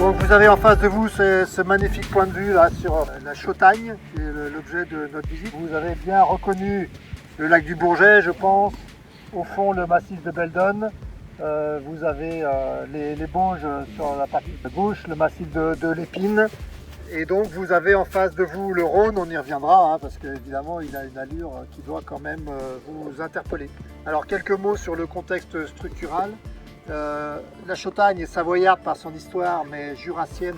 Donc vous avez en face de vous ce magnifique point de vue là sur la Chautagne, qui est l'objet de notre visite. Vous avez bien reconnu le lac du Bourget, je pense. Au fond, le massif de Beldon. Vous avez les Bauges sur la partie gauche, le massif de l'Épine. Et donc vous avez en face de vous le Rhône, on y reviendra, parce qu'évidemment il a une allure qui doit quand même vous interpeller. Alors quelques mots sur le contexte structural. La Chautagne est savoyarde par son histoire, mais jurassienne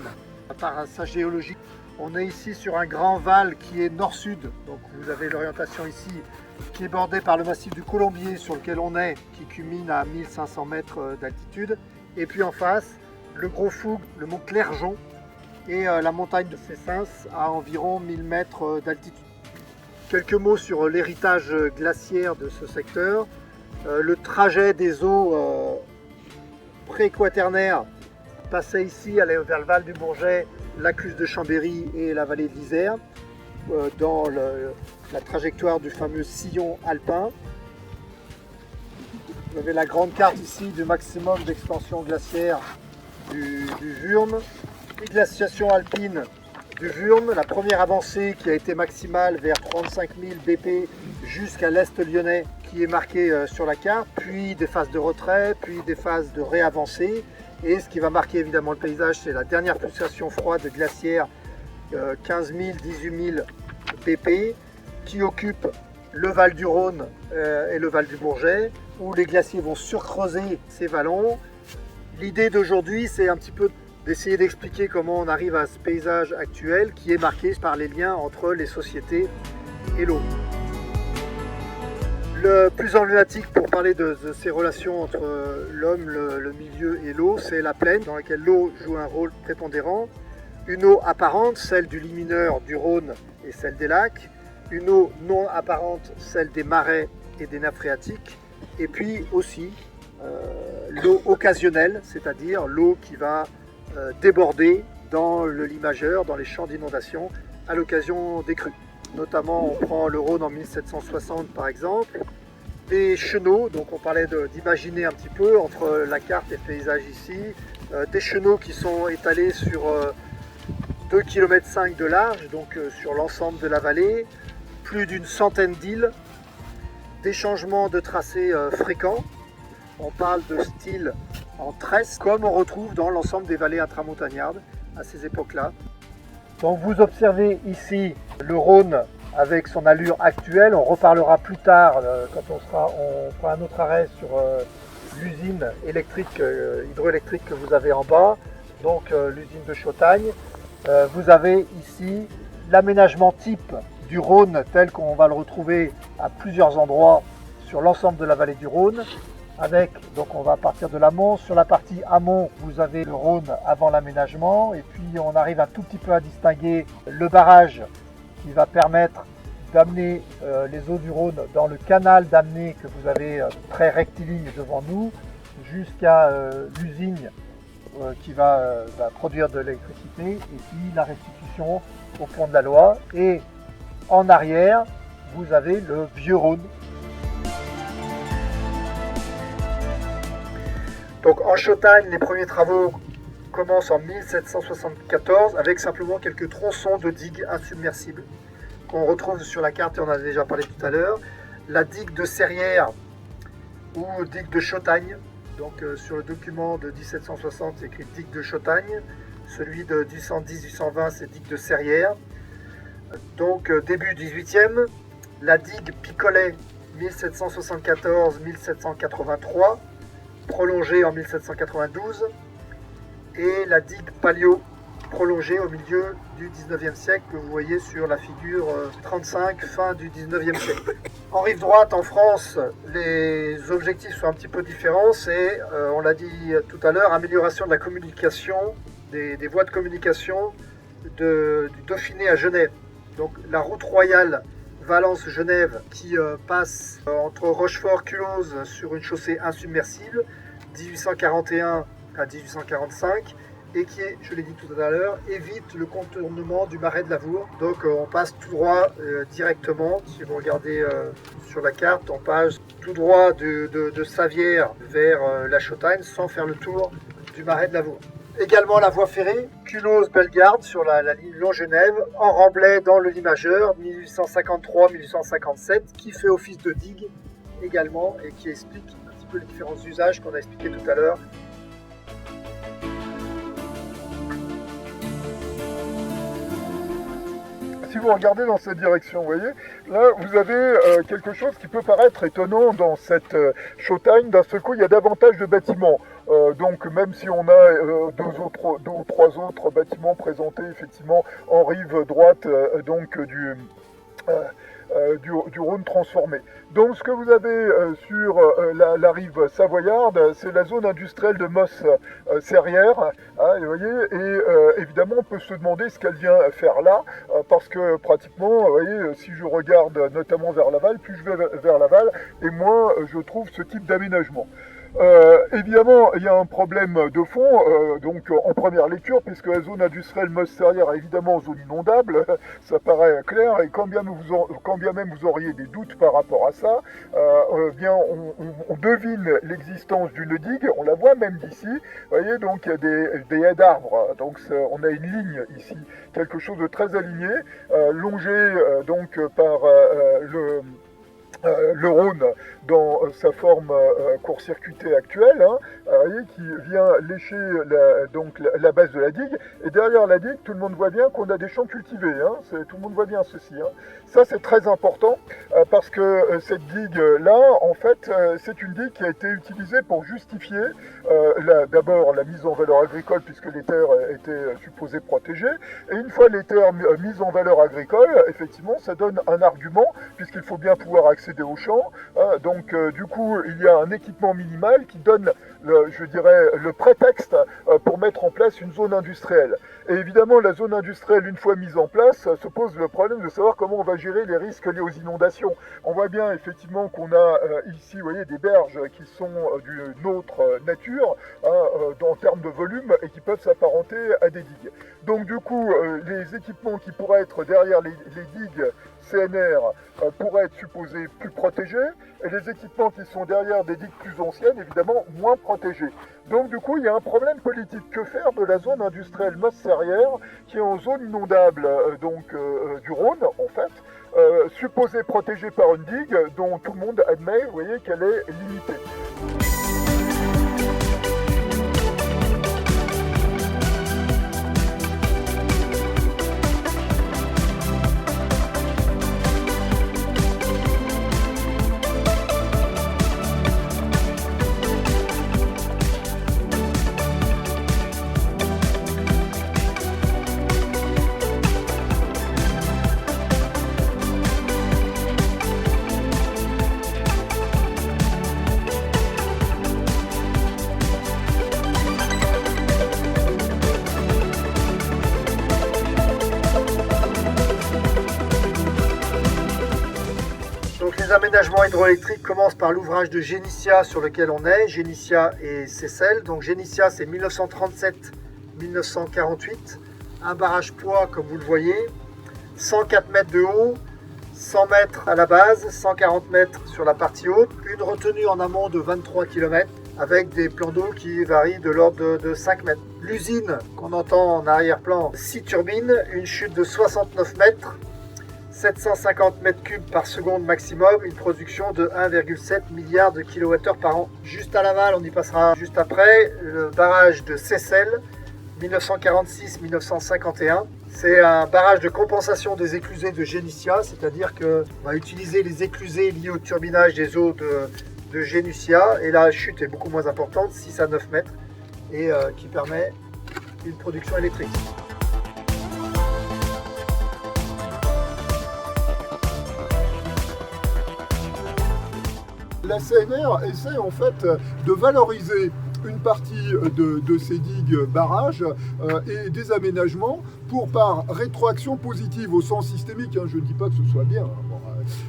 par sa géologie. On est ici sur un grand val qui est nord-sud, donc vous avez l'orientation ici, qui est bordée par le massif du Colombier sur lequel on est, qui culmine à 1500 mètres d'altitude. Et puis en face, le Gros Fougue, le mont Clergeon et la montagne de Cessens à environ 1000 mètres d'altitude. Quelques mots sur l'héritage glaciaire de ce secteur. Le trajet des eaux pré-quaternaire passait ici, allait vers le Val du Bourget, la Cluse de Chambéry et la vallée de l'Isère, dans la trajectoire du fameux sillon alpin. Vous avez la grande carte ici du maximum d'expansion glaciaire du Wurm. Glaciation alpine du Wurm, la première avancée qui a été maximale vers 35 000 BP jusqu'à l'est lyonnais qui est marquée sur la carte, puis des phases de retrait, puis des phases de réavancée. Et ce qui va marquer évidemment le paysage, c'est la dernière pulsation froide glaciaire 15 000, 18 000 BP qui occupe le Val du Rhône et le Val du Bourget, où les glaciers vont surcreuser ces vallons. L'idée d'aujourd'hui, c'est un petit peu d'essayer d'expliquer comment on arrive à ce paysage actuel qui est marqué par les liens entre les sociétés et l'eau. Le plus emblématique pour parler de ces relations entre l'homme, le milieu et l'eau, c'est la plaine dans laquelle l'eau joue un rôle prépondérant. Une eau apparente, celle du lit mineur, du Rhône et celle des lacs. Une eau non apparente, celle des marais et des nappes phréatiques. Et puis aussi l'eau occasionnelle, c'est-à-dire l'eau qui va déborder dans le lit majeur, dans les champs d'inondation, à l'occasion des crues. Notamment, on prend le Rhône en 1760 par exemple, des chenaux, donc on parlait d'imaginer un petit peu entre la carte et le paysage ici, des chenaux qui sont étalés sur 2,5 km de large, donc sur l'ensemble de la vallée, plus d'une centaine d'îles, des changements de tracé fréquents. On parle de style en tresse, comme on retrouve dans l'ensemble des vallées intramontagnardes à ces époques-là. Donc vous observez ici le Rhône avec son allure actuelle. On reparlera plus tard quand on fera un autre arrêt sur l'usine électrique, hydroélectrique que vous avez en bas, donc l'usine de Chautagne. Vous avez ici l'aménagement type du Rhône tel qu'on va le retrouver à plusieurs endroits sur l'ensemble de la vallée du Rhône. Donc on va partir de l'amont. Sur la partie amont, vous avez le Rhône avant l'aménagement. Et puis on arrive un tout petit peu à distinguer le barrage qui va permettre d'amener les eaux du Rhône dans le canal d'amener que vous avez très rectiligne devant nous, jusqu'à l'usine qui va produire de l'électricité. Et puis la restitution au fond de la Loire. Et en arrière, vous avez le vieux Rhône. Donc en Chautagne, les premiers travaux commencent en 1774 avec simplement quelques tronçons de digues insubmersibles qu'on retrouve sur la carte et on en a déjà parlé tout à l'heure. La digue de Serrières ou digue de Chautagne, donc sur le document de 1760 c'est écrit digue de Chautagne, celui de 1810-1820 c'est digue de Serrières. Donc début 18e, la digue Picolet 1774-1783, prolongée en 1792, et la digue Palliot, prolongée au milieu du 19e siècle, que vous voyez sur la figure 35, fin du 19e siècle. En rive droite, en France, les objectifs sont un petit peu différents. C'est, on l'a dit tout à l'heure, amélioration de la communication, des voies de communication du Dauphiné à Genève. Donc la route royale Valence-Genève qui passe entre Rochefort-Culose sur une chaussée insubmersible, 1841 à 1845, et qui, je l'ai dit tout à l'heure, évite le contournement du marais de Lavour. Donc on passe tout droit directement, si vous regardez sur la carte, on passe tout droit de Savières vers la Chautagne sans faire le tour du marais de Lavour. Également la voie ferrée, Culose-Bellegarde sur la ligne Lyon-Genève, en remblai dans le Limageur, 1853-1857, qui fait office de digue également et qui explique un petit peu les différents usages qu'on a expliqués tout à l'heure. Si vous regardez dans cette direction, vous voyez, là vous avez quelque chose qui peut paraître étonnant dans cette chaussée. D'un seul coup, il y a davantage de bâtiments. Donc même si on a deux ou trois autres bâtiments présentés effectivement en rive droite du Rhône transformé. Donc ce que vous avez sur la rive savoyarde, c'est la zone industrielle de Moss-Serrières, hein, vous voyez, et évidemment on peut se demander ce qu'elle vient faire là, parce que pratiquement, vous voyez, si je regarde notamment vers Laval, plus je vais vers Laval, et moins je trouve ce type d'aménagement. Évidemment, il y a un problème de fond, donc en première lecture, puisque la zone industrielle Moss-Serrières est évidemment zone inondable, ça paraît clair, et quand bien même vous auriez des doutes par rapport à ça, bien on devine l'existence d'une digue, on la voit même d'ici, vous voyez, donc il y a des haies d'arbres, donc on a une ligne ici, quelque chose de très aligné, longé donc par le Rhône dans sa forme court-circuitée actuelle, hein, qui vient lécher la base de la digue. Et derrière la digue, tout le monde voit bien qu'on a des champs cultivés. Hein, tout le monde voit bien ceci. Hein. Ça, c'est très important parce que cette digue-là, en fait, c'est une digue qui a été utilisée pour justifier d'abord la mise en valeur agricole puisque les terres étaient supposées protégées. Et une fois les terres mises en valeur agricole, effectivement, ça donne un argument puisqu'il faut bien pouvoir accéder aux champs. Hein, donc, du coup, il y a un équipement minimal qui donne, je dirais, le prétexte pour mettre en place une zone industrielle. Et évidemment, la zone industrielle, une fois mise en place, se pose le problème de savoir comment on va gérer les risques liés aux inondations. On voit bien effectivement qu'on a ici, vous voyez, des berges qui sont d'une autre nature, hein, en termes de volume, et qui peuvent s'apparenter à des digues. Donc, du coup, les équipements qui pourraient être derrière les digues CNR pourraient être supposés plus protégés, et les équipements qui sont derrière des digues plus anciennes, évidemment, moins protégés. Donc du coup, il y a un problème politique. Que faire de la zone industrielle Moss-Serrières, qui est en zone inondable du Rhône, en fait, supposée protégée par une digue dont tout le monde admet, vous voyez, qu'elle est limitée. Les aménagements hydroélectriques commencent par l'ouvrage de Génissia sur lequel on est, Génissia et Seyssel. Donc Génissia, c'est 1937-1948, un barrage poids comme vous le voyez, 104 mètres de haut, 100 mètres à la base, 140 mètres sur la partie haute, une retenue en amont de 23 km avec des plans d'eau qui varient de l'ordre de 5 mètres. L'usine qu'on entend en arrière-plan, 6 turbines, une chute de 69 mètres, 750 mètres cubes par seconde maximum, une production de 1,7 milliard de kWh par an. Juste à Laval, on y passera juste après, le barrage de Seyssel, 1946-1951. C'est un barrage de compensation des éclusées de Génissia, c'est-à-dire qu'on va utiliser les éclusées liées au turbinage des eaux de Génissia, et la chute est beaucoup moins importante, 6 à 9 mètres, et qui permet une production électrique. La CNR essaie en fait de valoriser une partie de ces digues barrages et des aménagements pour par rétroaction positive au sens systémique, hein, je ne dis pas que ce soit bien, hein, bon,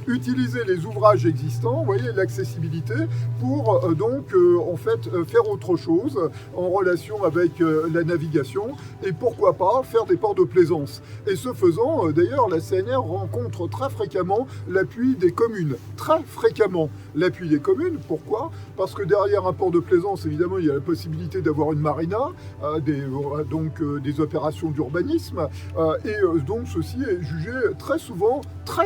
Utiliser les ouvrages existants, vous voyez, l'accessibilité, pour en fait faire autre chose en relation avec la navigation et pourquoi pas faire des ports de plaisance. Et ce faisant, d'ailleurs, la CNR rencontre très fréquemment l'appui des communes. Très fréquemment l'appui des communes. Pourquoi? Parce que derrière un port de plaisance, évidemment, il y a la possibilité d'avoir une marina, des opérations d'urbanisme, donc ceci est jugé très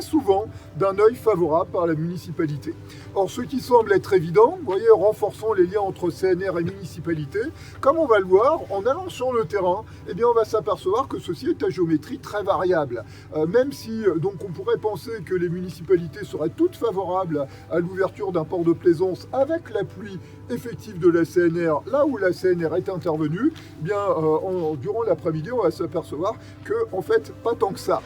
souvent, d'un œil favorable par la municipalité. Or, ce qui semble être évident, vous voyez, renforçant les liens entre CNR et municipalité, comme on va le voir, en allant sur le terrain, eh bien, on va s'apercevoir que ceci est à géométrie très variable. Même si, donc, on pourrait penser que les municipalités seraient toutes favorables à l'ouverture d'un port de plaisance avec l'appui effectif de la CNR, là où la CNR est intervenue, eh bien, durant l'après-midi, on va s'apercevoir que, en fait, pas tant que ça.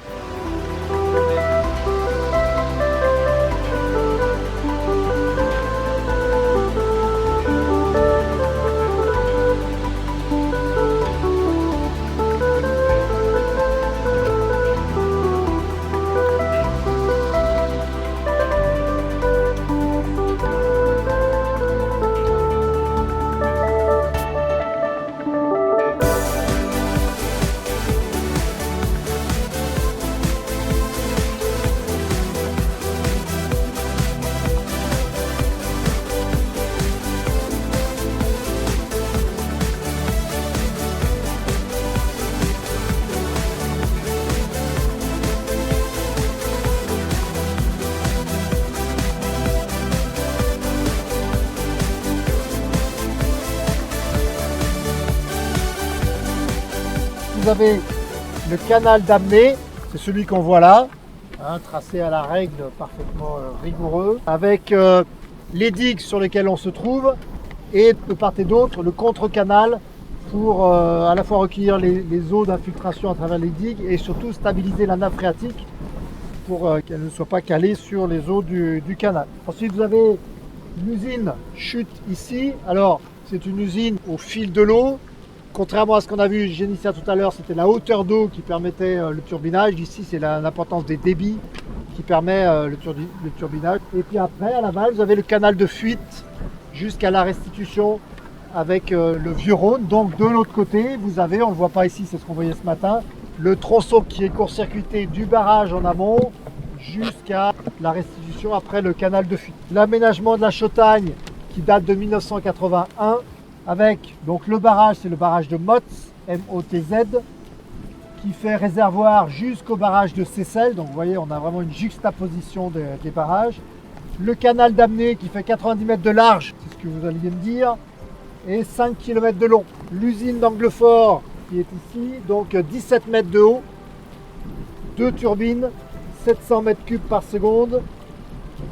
Vous avez le canal d'Amné, c'est celui qu'on voit là, tracé à la règle, parfaitement rigoureux, avec les digues sur lesquelles on se trouve et de part et d'autre le contre-canal pour à la fois recueillir les eaux d'infiltration à travers les digues et surtout stabiliser la nappe phréatique pour qu'elle ne soit pas calée sur les eaux du canal. Ensuite, vous avez l'usine chute ici. Alors, c'est une usine au fil de l'eau. Contrairement à ce qu'on a vu Génissia tout à l'heure, c'était la hauteur d'eau qui permettait le turbinage. Ici, c'est l'importance des débits qui permet le turbinage. Et puis après, à l'aval, vous avez le canal de fuite jusqu'à la restitution avec le vieux Rhône. Donc de l'autre côté, vous avez, on ne le voit pas ici, c'est ce qu'on voyait ce matin, le tronçon qui est court-circuité du barrage en amont jusqu'à la restitution après le canal de fuite. L'aménagement de la Chautagne qui date de 1981 avec donc le barrage, c'est le barrage de Motz, M-O-T-Z, qui fait réservoir jusqu'au barrage de Seyssel. Donc vous voyez, on a vraiment une juxtaposition des barrages. Le canal d'Amné qui fait 90 mètres de large, c'est ce que vous alliez me dire, et 5 km de long. L'usine d'Anglefort qui est ici, donc 17 mètres de haut, 2 turbines, 700 mètres cubes par seconde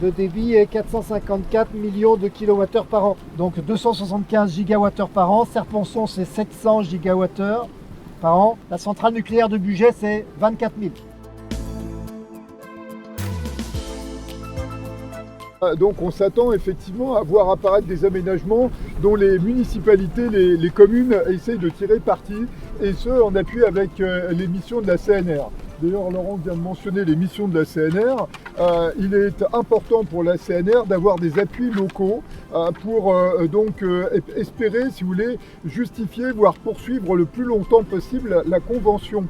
de débit et 454 millions de kWh par an. Donc 275 gigawattheures par an. Serponçon, c'est 700 gigawattheures par an. La centrale nucléaire de Bugey, c'est 24 000. Donc on s'attend effectivement à voir apparaître des aménagements dont les municipalités, les communes essayent de tirer parti, et ce en appui avec les missions de la CNR. D'ailleurs, Laurent vient de mentionner les missions de la CNR. Il est important pour la CNR d'avoir des appuis locaux pour espérer, si vous voulez, justifier, voire poursuivre le plus longtemps possible la convention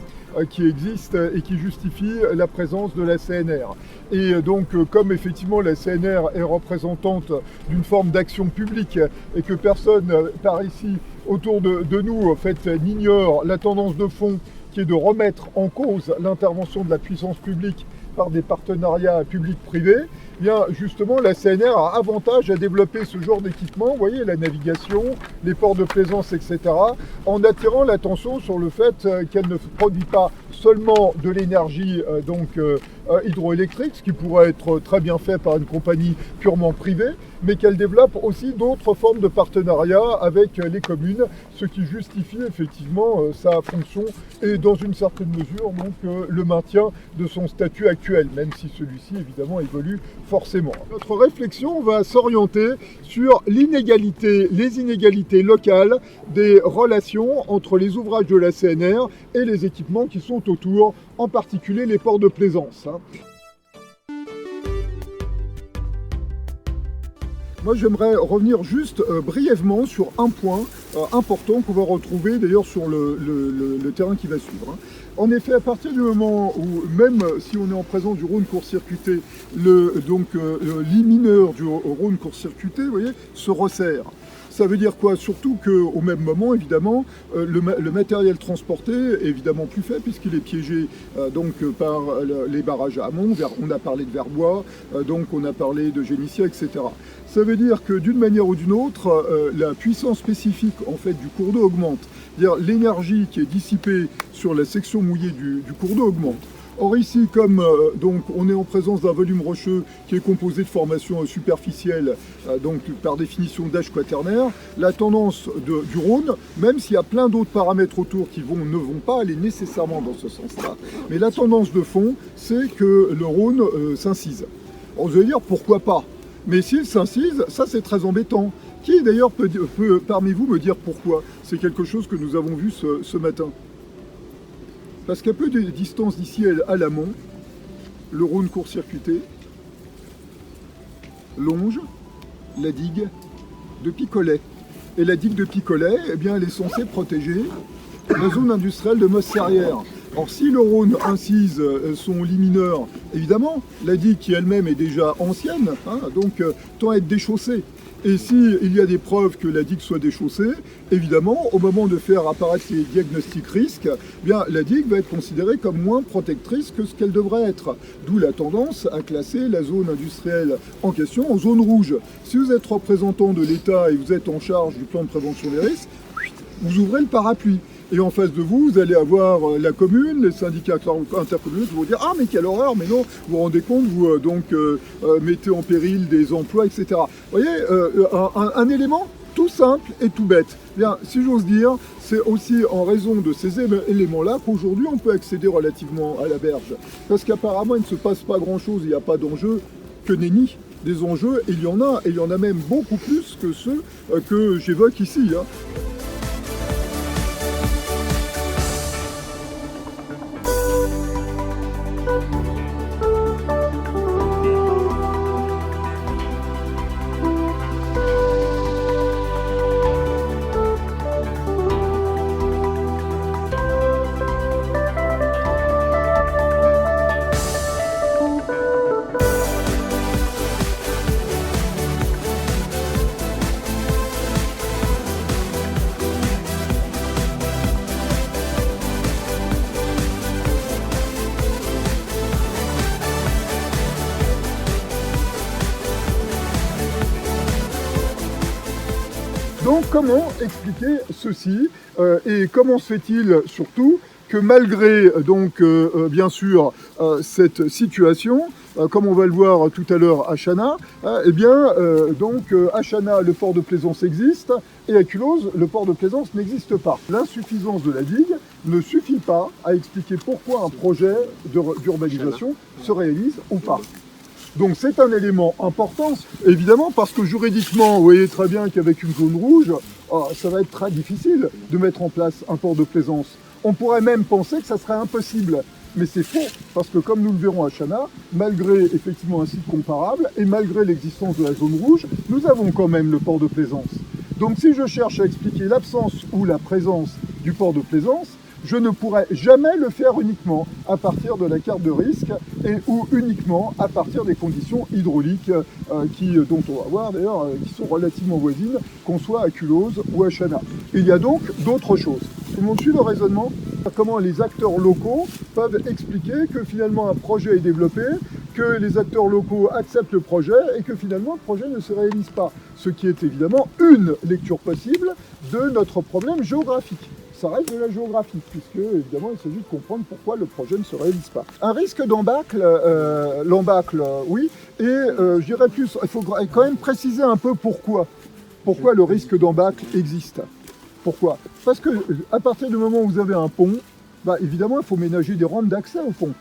qui existe et qui justifie la présence de la CNR. Et donc, comme effectivement la CNR est représentante d'une forme d'action publique et que personne par ici autour de nous en fait, n'ignore la tendance de fond qui est de remettre en cause l'intervention de la puissance publique par des partenariats publics-privés, eh bien justement la CNR a avantage à développer ce genre d'équipement, vous voyez, la navigation, les ports de plaisance, etc., en attirant l'attention sur le fait qu'elle ne produit pas seulement de l'énergie hydroélectrique, ce qui pourrait être très bien fait par une compagnie purement privée, mais qu'elle développe aussi d'autres formes de partenariat avec les communes, ce qui justifie effectivement sa fonction et dans une certaine mesure donc, le maintien de son statut actuel, même si celui-ci évidemment évolue forcément. Notre réflexion va s'orienter sur les inégalités locales des relations entre les ouvrages de la CNR et les équipements qui sont autour, en particulier les ports de plaisance. Moi, j'aimerais revenir juste brièvement sur un point important qu'on va retrouver d'ailleurs sur le terrain qui va suivre. Hein. En effet, à partir du moment où, même si on est en présence du Rhône court-circuité, l'immineur du Rhône court-circuité, vous voyez, se resserre. Ça veut dire quoi? Surtout qu'au même moment, évidemment, le matériel transporté est évidemment plus faible puisqu'il est piégé par les barrages à amont. On a parlé de Verbois, donc on a parlé de Génissia, etc. Ça veut dire que d'une manière ou d'une autre, la puissance spécifique en fait du cours d'eau augmente. C'est-à-dire l'énergie qui est dissipée sur la section mouillée du cours d'eau augmente. Or ici, comme on est en présence d'un volume rocheux qui est composé de formations superficielles, par définition d'âge quaternaire, la tendance du Rhône, même s'il y a plein d'autres paramètres autour qui ne vont pas aller nécessairement dans ce sens-là, mais la tendance de fond, c'est que le Rhône s'incise. Vous allez dire pourquoi pas? Mais s'il s'incise, ça c'est très embêtant. Qui d'ailleurs peut parmi vous me dire pourquoi? C'est quelque chose que nous avons vu ce matin. Parce qu'à peu de distance d'ici à l'amont, le Rhône court-circuité longe la digue de Picolet. Et la digue de Picolet, eh bien, elle est censée protéger la zone industrielle de Mosse-Serrières. Or, si le Rhône incise son lit mineur, évidemment, la digue qui elle-même est déjà ancienne, tend à être déchaussée. Et s'il y a des preuves que la digue soit déchaussée, évidemment, au moment de faire apparaître les diagnostics risques, eh bien, la digue va être considérée comme moins protectrice que ce qu'elle devrait être. D'où la tendance à classer la zone industrielle en question en zone rouge. Si vous êtes représentant de l'État et vous êtes en charge du plan de prévention des risques, vous ouvrez le parapluie. Et en face de vous, vous allez avoir la commune, les syndicats intercommunaux qui vont dire « Ah mais quelle horreur, mais non, vous vous rendez compte, vous mettez en péril des emplois, etc. » Vous voyez, un élément tout simple et tout bête. Bien, si j'ose dire, c'est aussi en raison de ces éléments-là qu'aujourd'hui on peut accéder relativement à la berge. Parce qu'apparemment il ne se passe pas grand-chose, il n'y a pas d'enjeu que nenni. Des enjeux, et il y en a même beaucoup plus que ceux que j'évoque ici. Hein. Donc comment expliquer ceci et comment se fait-il surtout que malgré bien sûr cette situation, comme on va le voir tout à l'heure à Chana, à Chana le port de plaisance existe et à Culose le port de plaisance n'existe pas. L'insuffisance de la digue ne suffit pas à expliquer pourquoi un projet d'urbanisation se réalise ou pas. Donc c'est un élément important, évidemment, parce que juridiquement, vous voyez très bien qu'avec une zone rouge, ça va être très difficile de mettre en place un port de plaisance. On pourrait même penser que ça serait impossible. Mais c'est faux, parce que comme nous le verrons à Chana, malgré effectivement un site comparable, et malgré l'existence de la zone rouge, nous avons quand même le port de plaisance. Donc si je cherche à expliquer l'absence ou la présence du port de plaisance, je ne pourrais jamais le faire uniquement à partir de la carte de risque ou uniquement à partir des conditions hydrauliques dont on va voir d'ailleurs qui sont relativement voisines, qu'on soit à Culose ou à Chana. Il y a donc d'autres choses. Tout le monde suit le raisonnement? Comment les acteurs locaux peuvent expliquer que finalement un projet est développé, que les acteurs locaux acceptent le projet et que finalement le projet ne se réalise pas. Ce qui est évidemment une lecture possible de notre problème géographique. Ça reste de la géographie, puisque évidemment il s'agit de comprendre pourquoi le projet ne se réalise pas. Un risque d'embâcle, oui, et je dirais plus, il faut quand même préciser un peu pourquoi. Pourquoi le risque d'embâcle existe. Pourquoi? Parce que à partir du moment où vous avez un pont, évidemment il faut ménager des rampes d'accès au pont.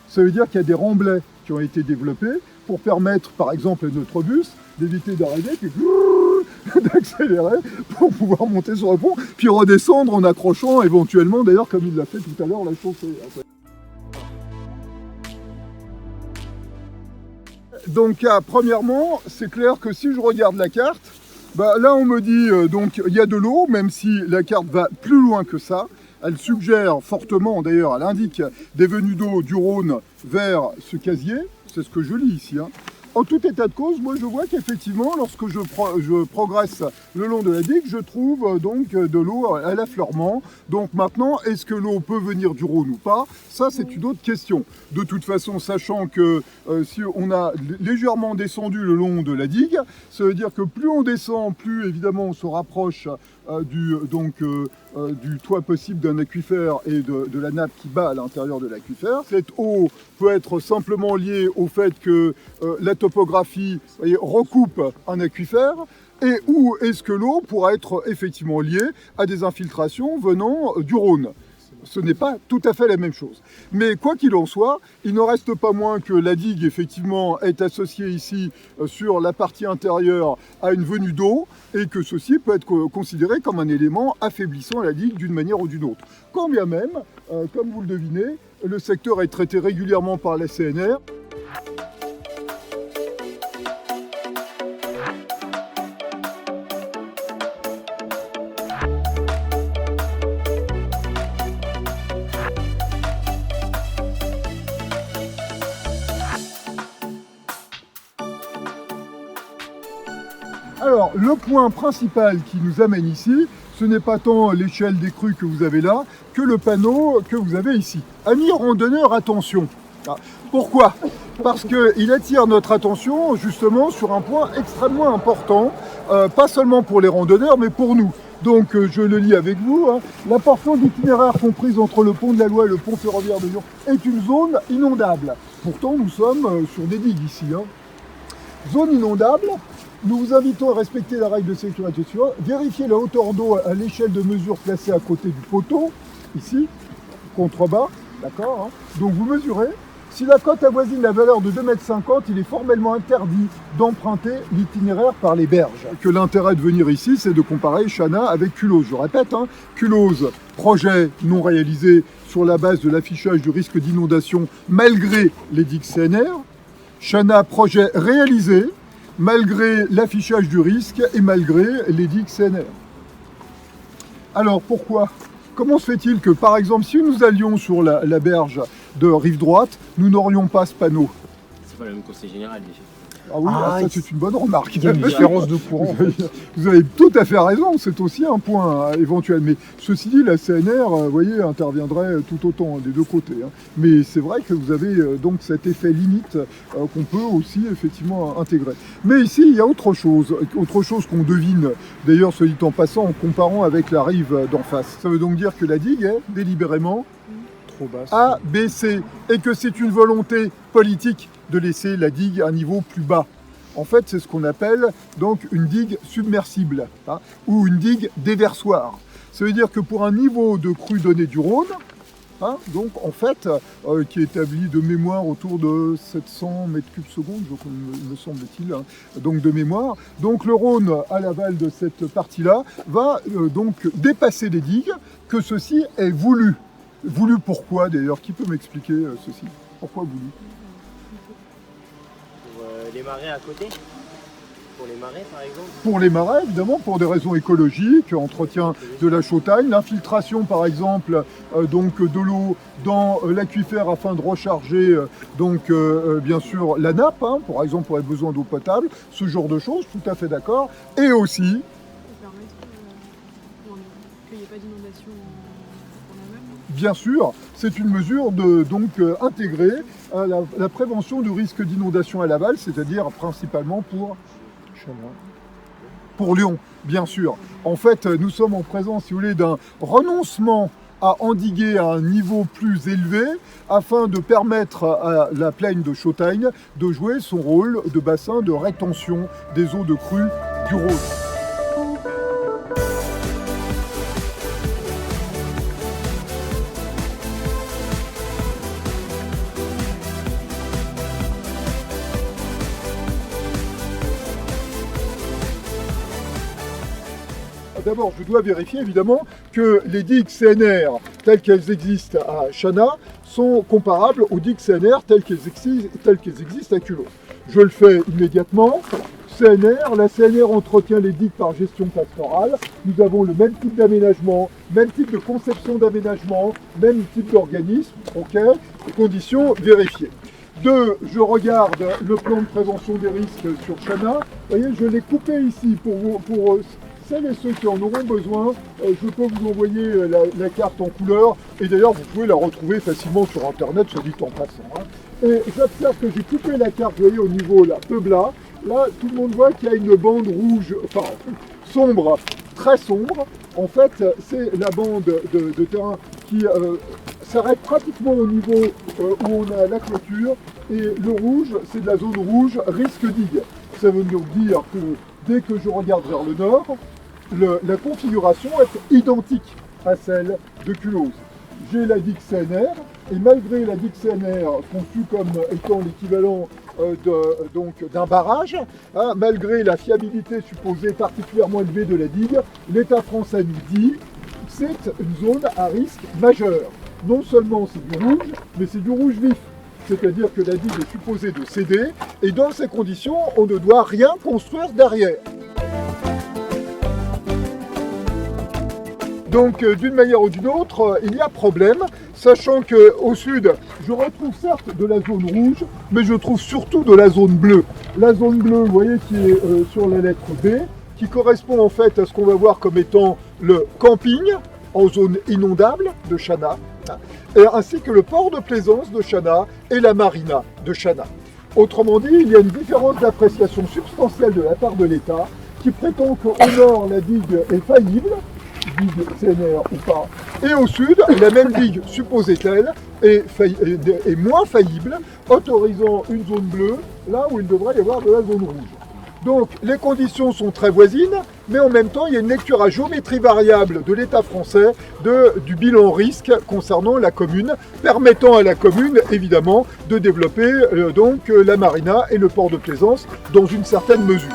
Ça veut dire qu'il y a des remblais qui ont été développés pour permettre par exemple à notre bus d'éviter d'arriver, puis d'accélérer pour pouvoir monter sur le pont, puis redescendre en accrochant éventuellement, d'ailleurs comme il l'a fait tout à l'heure, la chaussée. Donc premièrement, c'est clair que si je regarde la carte, là on me dit donc il y a de l'eau, même si la carte va plus loin que ça. Elle suggère fortement, d'ailleurs elle indique des venues d'eau du Rhône vers ce casier, c'est ce que je lis ici. En tout état de cause, moi je vois qu'effectivement, lorsque je progresse le long de la digue, je trouve donc de l'eau à l'affleurement. Donc maintenant, est-ce que l'eau peut venir du Rhône ou pas? Ça, c'est une autre question. De toute façon, sachant que si on a légèrement descendu le long de la digue, ça veut dire que plus on descend, plus évidemment on se rapproche du toit possible d'un aquifère et de la nappe qui bat à l'intérieur de l'aquifère. Cette eau peut être simplement liée au fait que la topographie recoupe un aquifère, et où est-ce que l'eau pourra être effectivement liée à des infiltrations venant du Rhône. Ce n'est pas tout à fait la même chose. Mais quoi qu'il en soit, il n'en reste pas moins que la digue, effectivement, est associée ici sur la partie intérieure à une venue d'eau et que ceci peut être considéré comme un élément affaiblissant la digue d'une manière ou d'une autre. Quand bien même, comme vous le devinez, le secteur est traité régulièrement par la CNR. Alors, le point principal qui nous amène ici, ce n'est pas tant l'échelle des crues que vous avez là, que le panneau que vous avez ici. Amis randonneurs, attention. Pourquoi? Parce qu'il attire notre attention justement sur un point extrêmement important, pas seulement pour les randonneurs, mais pour nous. Donc, je le lis avec vous, la portion d'itinéraire comprise entre le pont de la Loi et le pont ferroviaire de Lyon est une zone inondable. Pourtant, nous sommes sur des digues ici. Zone inondable. Nous vous invitons à respecter la règle de sécurité suivante. Vérifiez la hauteur d'eau à l'échelle de mesure placée à côté du poteau, ici, contrebas, d'accord. Donc vous mesurez. Si la cote avoisine la valeur de 2,50 m, il est formellement interdit d'emprunter l'itinéraire par les berges. Que l'intérêt de venir ici, c'est de comparer Chana avec Culose. Je répète, Culose, projet non réalisé sur la base de l'affichage du risque d'inondation malgré les digues CNR. Chana, projet réalisé malgré l'affichage du risque et malgré les digues CNR. Alors pourquoi? Comment se fait-il que, par exemple, si nous allions sur la berge de rive droite, nous n'aurions pas ce panneau? C'est pas le même conseil général déjà. Ah oui, ça c'est une bonne remarque. Il y a une différence de courant. Vous avez tout à fait raison, c'est aussi un point éventuel. Mais ceci dit, la CNR, vous voyez, interviendrait tout autant des deux côtés. Mais c'est vrai que vous avez donc cet effet limite qu'on peut aussi effectivement intégrer. Mais ici, il y a autre chose qu'on devine, d'ailleurs, ce dit en passant, en comparant avec la rive d'en face. Ça veut donc dire que la digue est délibérément trop basse. A, B, C, et que c'est une volonté politique de laisser la digue à un niveau plus bas. En fait, c'est ce qu'on appelle donc une digue submersible, ou une digue déversoir. Ça veut dire que pour un niveau de crue donné du Rhône, donc en fait, qui est établi de mémoire autour de 700 m3 secondes, me semble-t-il, donc de mémoire. Donc le Rhône, à l'aval de cette partie-là, va donc dépasser les digues, que ceci est voulu. Voulu pourquoi d'ailleurs? Qui peut m'expliquer ceci? Pourquoi voulu? Pour les marais à côté? Pour les marais par exemple? Pour les marais évidemment, pour des raisons écologiques, entretien de la chaussée, l'infiltration par exemple donc de l'eau dans l'aquifère afin de recharger donc bien sûr la nappe, par exemple pour les besoins d'eau potable, ce genre de choses, tout à fait d'accord. Et aussi qu'il n'y ait pas d'inondation en aval. Bien sûr, c'est une mesure de donc intégrer la prévention du risque d'inondation à l'aval, c'est-à-dire principalement pour Lyon, bien sûr. En fait, nous sommes en présence, si vous voulez, d'un renoncement à endiguer à un niveau plus élevé afin de permettre à la plaine de Chautain de jouer son rôle de bassin de rétention des eaux de crue du Rhône. d'abord, je dois vérifier évidemment que les digues CNR telles qu'elles existent à Chana sont comparables aux digues CNR telles qu'elles existent à Culot. Je le fais immédiatement. CNR, la CNR entretient les digues par gestion pastorale. Nous avons le même type d'aménagement, même type de conception d'aménagement, même type d'organisme, ok, conditions vérifiées. 2, je regarde le plan de prévention des risques sur Chana. Vous voyez, je l'ai coupé ici pour celles et ceux qui en auront besoin. Je peux vous envoyer la carte en couleur. Et d'ailleurs, vous pouvez la retrouver facilement sur Internet, soit dit en passant. Hein. Et j'observe que j'ai coupé la carte, vous voyez, au niveau là, Peubla. Là, tout le monde voit qu'il y a une bande rouge, enfin sombre, très sombre. En fait, c'est la bande de terrain qui s'arrête pratiquement au niveau où on a la clôture. Et le rouge, c'est de la zone rouge risque digue. Ça veut donc dire que dès que je regarde vers le nord, la configuration est identique à celle de Culose. J'ai la digue CNR, et malgré la digue CNR conçue comme étant l'équivalent d'un barrage, hein, malgré la fiabilité supposée particulièrement élevée de la digue, l'État français nous dit que c'est une zone à risque majeur. Non seulement c'est du rouge, mais c'est du rouge vif. C'est-à-dire que la digue est supposée de céder, et dans ces conditions, on ne doit rien construire derrière. Donc, d'une manière ou d'une autre, il y a problème, sachant qu'au sud, je retrouve certes de la zone rouge, mais je trouve surtout de la zone bleue. La zone bleue, vous voyez, qui est sur la lettre B, qui correspond en fait à ce qu'on va voir comme étant le camping en zone inondable de Chana, ainsi que le port de plaisance de Chana et la marina de Chana. Autrement dit, il y a une différence d'appréciation substantielle de la part de l'État qui prétend qu'au nord, la digue est faillible, digue CNR ou pas, et au sud, la même digue, supposait-elle, est moins faillible, autorisant une zone bleue là où il devrait y avoir de la zone rouge. Donc les conditions sont très voisines, mais en même temps il y a une lecture à géométrie variable de l'État français du bilan risque concernant la commune, permettant à la commune évidemment de développer la marina et le port de plaisance dans une certaine mesure.